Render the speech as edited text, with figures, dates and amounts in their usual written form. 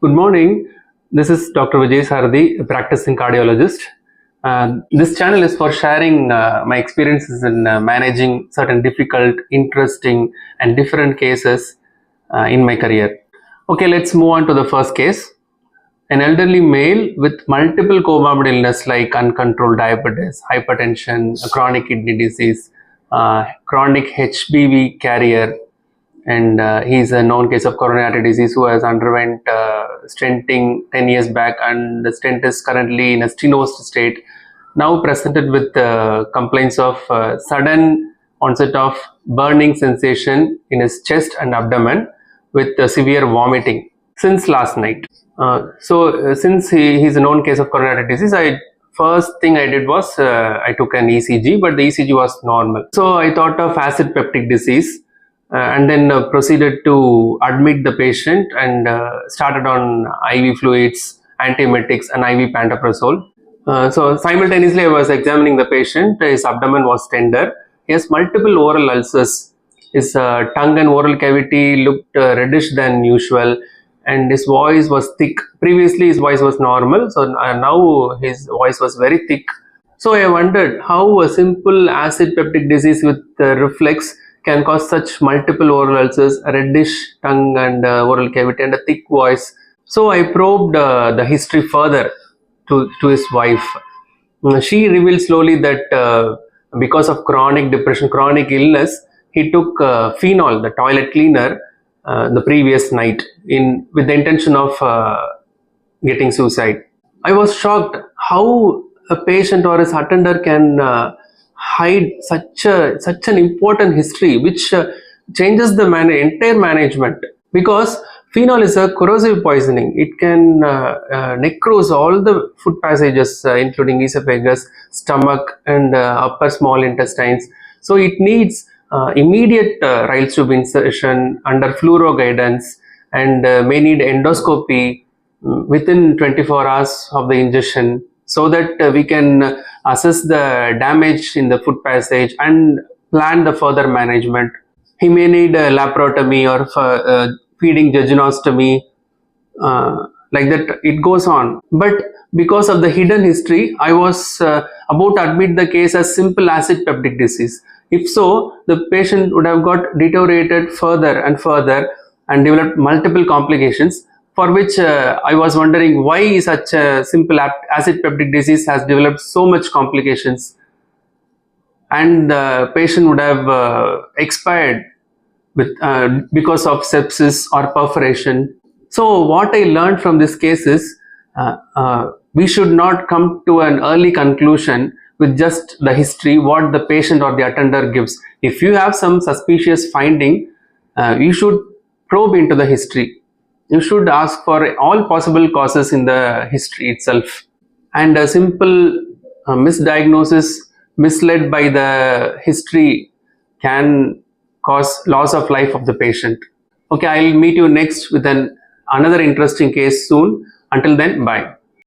Good morning. This is Dr. Vijay Saradi, a practicing cardiologist. This channel is for sharing my experiences in managing certain difficult, interesting, and different cases in my career. Okay, let's move on to the first case. An elderly male with multiple comorbid illness like uncontrolled diabetes, hypertension, chronic kidney disease, chronic HBV carrier, and he is a known case of coronary artery disease who has underwent stenting 10 years back, and the stent is currently in a stenosed state. Now presented with complaints of sudden onset of burning sensation in his chest and abdomen with severe vomiting since last night. Since he is a known case of coronary artery disease, first thing I did was I took an ECG, but the ECG was normal. So I thought of acid peptic disease. And then proceeded to admit the patient and started on IV fluids, antiemetics, and IV pantoprazole. So simultaneously, I was examining the patient. His abdomen was tender. He has multiple oral ulcers. His tongue and oral cavity looked reddish than usual, and his voice was thick. Previously, his voice was normal, so now his voice was very thick. So I wondered how a simple acid peptic disease with reflux can cause such multiple oral ulcers, a reddish tongue and oral cavity, and a thick voice. So I probed the history further to his wife. She revealed slowly that because of chronic depression, chronic illness, he took phenol, the toilet cleaner, the previous night with the intention of getting suicide. I was shocked how a patient or his attender can hide such an important history, which changes the entire management, because phenol is a corrosive poisoning. It can necrose all the food passages, including esophagus, stomach, and upper small intestines. So it needs immediate Riles tube insertion under fluoro guidance, and may need endoscopy within 24 hours of the ingestion, so that we can assess the damage in the food passage and plan the further management. He may need a laparotomy or feeding jejunostomy, like that it goes on. But because of the hidden history, I was about to admit the case as simple acid peptic disease. If so, the patient would have got deteriorated further and further and developed multiple complications, for which I was wondering why such a simple acid peptic disease has developed so much complications, and the patient would have expired because of sepsis or perforation. So what I learned from this case is we should not come to an early conclusion with just the history, what the patient or the attender gives. If you have some suspicious finding, you should probe into the history. You should ask for all possible causes in the history itself. And a simple misdiagnosis, misled by the history, can cause loss of life of the patient. Okay, I'll meet you next with another interesting case soon. Until then, bye.